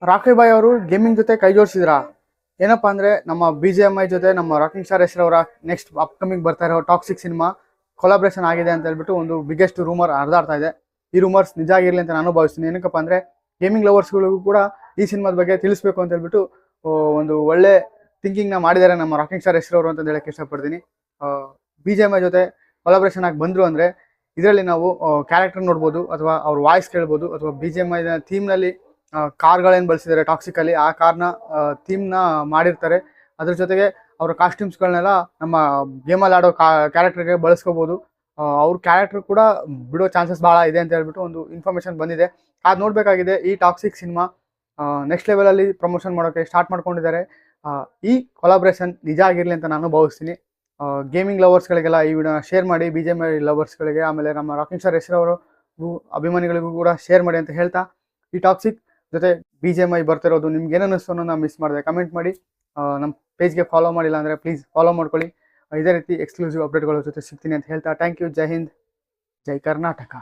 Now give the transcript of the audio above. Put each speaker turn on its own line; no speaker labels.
ರಾಕಿ ಬಾಯ್ ಅವರು ಗೇಮಿಂಗ್ ಜೊತೆ ಕೈ ಜೋಡಿಸಿದ್ರ ಏನಪ್ಪಾ ಅಂದ್ರೆ ನಮ್ಮ BGMI ಜೊತೆ ನಮ್ಮ ರಾಕಿಂಗ್ ಸ್ಟಾರ್ ಹೆಸರವರ ನೆಕ್ಸ್ಟ್ ಅಪ್ಕಮಿಂಗ್ ಬರ್ತಾ ಇರೋ ಟಾಕ್ಸಿಕ್ ಸಿನಿಮಾ ಕೊಲಾಬ್ರೇಷನ್ ಆಗಿದೆ ಅಂತ ಹೇಳ್ಬಿಟ್ಟು ಒಂದು ಬಿಗ್ಗೆಸ್ಟ್ ರೂಮರ್ ಹರಿದಾಡ್ತಾ ಇದೆ. ಈ ರೂಮರ್ಸ್ ನಿಜ ಆಗಿರ್ಲಿ ಅಂತ ನಾನು ಭಾವಿಸ್ತೀನಿ. ಏನಕ್ಕಪ್ಪ ಅಂದ್ರೆ ಗೇಮಿಂಗ್ ಲವರ್ಸ್ಗಳಿಗೂ ಕೂಡ ಈ ಸಿನಿಮಾದ ಬಗ್ಗೆ ತಿಳಿಸ್ಬೇಕು ಅಂತ ಹೇಳ್ಬಿಟ್ಟು ಒಂದು ಒಳ್ಳೆ ಥಿಂಕಿಂಗ್ ನ ಮಾಡಿದ್ದಾರೆ ನಮ್ಮ ರಾಕಿಂಗ್ ಸ್ಟಾರ್ ಹೆಸರವರು ಅಂತ ಹೇಳಕ್ಕೆ ಇಷ್ಟಪಡ್ತೀನಿ. BGMI ಜೊತೆ ಕೊಲಾಬ್ರೇಷನ್ ಆಗಿ ಬಂದ್ರು ಅಂದ್ರೆ ಇದರಲ್ಲಿ ನಾವು ಕ್ಯಾರೆಕ್ಟರ್ ನೋಡ್ಬೋದು ಅಥವಾ ಅವ್ರ ವಾಯ್ಸ್ ಕೇಳ್ಬೋದು ಅಥವಾ BGMI ಥೀಮ್ ನಲ್ಲಿ ಕಾರ್ಗಳೇನು ಬಳಸಿದ್ದಾರೆ ಟಾಕ್ಸಿಕ್ ಅಲ್ಲಿ ಆ ಕಾರ್ನ ಥೀಮ್ ನ ಮಾಡಿರ್ತಾರೆ. ಅದ್ರ ಜೊತೆಗೆ ಅವರ ಕಾಸ್ಟ್ಯೂಮ್ಸ್ಗಳನ್ನೆಲ್ಲ ನಮ್ಮ ಗೇಮಲ್ಲಿ ಆಡೋ ಕ್ಯಾರೆಕ್ಟರ್ಗೆ ಬಳಸ್ಕೋಬಹುದು. ಅವ್ರ ಕ್ಯಾರೆಕ್ಟರ್ ಕೂಡ ಬಿಡೋ ಚಾನ್ಸಸ್ ಬಹಳ ಇದೆ ಅಂತ ಹೇಳ್ಬಿಟ್ಟು ಒಂದು ಇನ್ಫಾರ್ಮೇಶನ್ ಬಂದಿದೆ. ಅದು ನೋಡ್ಬೇಕಾಗಿದೆ. ಈ ಟಾಕ್ಸಿಕ್ ಸಿನಿಮಾ ನೆಕ್ಸ್ಟ್ ಲೆವೆಲ್ ಅಲ್ಲಿ ಪ್ರಮೋಷನ್ ಮಾಡೋಕೆ ಸ್ಟಾರ್ಟ್ ಮಾಡ್ಕೊಂಡಿದ್ದಾರೆ. ಈ ಕೊಲಾಬ್ರೇಷನ್ ನಿಜ ಆಗಿರ್ಲಿ ಅಂತ ನಾನು ಭಾವಿಸ್ತೀನಿ. ಗೇಮಿಂಗ್ ಲವರ್ಸ್ಗಳಿಗೆಲ್ಲ ಈ ವಿಡಿಯೋನ ಶೇರ್ ಮಾಡಿ, BGMI ಲವರ್ಸ್ಗಳಿಗೆ ಆಮೇಲೆ ನಮ್ಮ ರಾಕಿಂಗ್ ಸ್ಟಾರ್ ಹೆಸರವರು ಅಭಿಮಾನಿಗಳಿಗೂ ಕೂಡ ಶೇರ್ ಮಾಡಿ ಅಂತ ಹೇಳ್ತಾ, ಈ ಟಾಕ್ಸಿಕ್ ಜೊತೆ BGMI ಬರ್ತಿರೋದು ನಿಮ್ಗೆ ಏನು ಅನ್ನಿಸ್ತು ಅನ್ನೋದನ್ನ ಮಿಸ್ ಮಾಡಿದೆ ಕಮೆಂಟ್ ಮಾಡಿ. ನಮ್ಮ ಪೇಜ್ಗೆ ಫಾಲೋ ಮಾಡಿಲ್ಲ ಅಂದರೆ ಪ್ಲೀಸ್ ಫಾಲೋ ಮಾಡ್ಕೊಳ್ಳಿ. ಇದೇ ರೀತಿ ಎಕ್ಸ್ಕ್ಲೂಸಿವ್ ಅಪ್ಡೇಟ್ಗಳ ಜೊತೆ ಸಿಗ್ತೀನಿ ಅಂತ ಹೇಳ್ತಾ ಥ್ಯಾಂಕ್ ಯು. ಜೈ ಹಿಂದ್, ಜೈ ಕರ್ನಾಟಕ.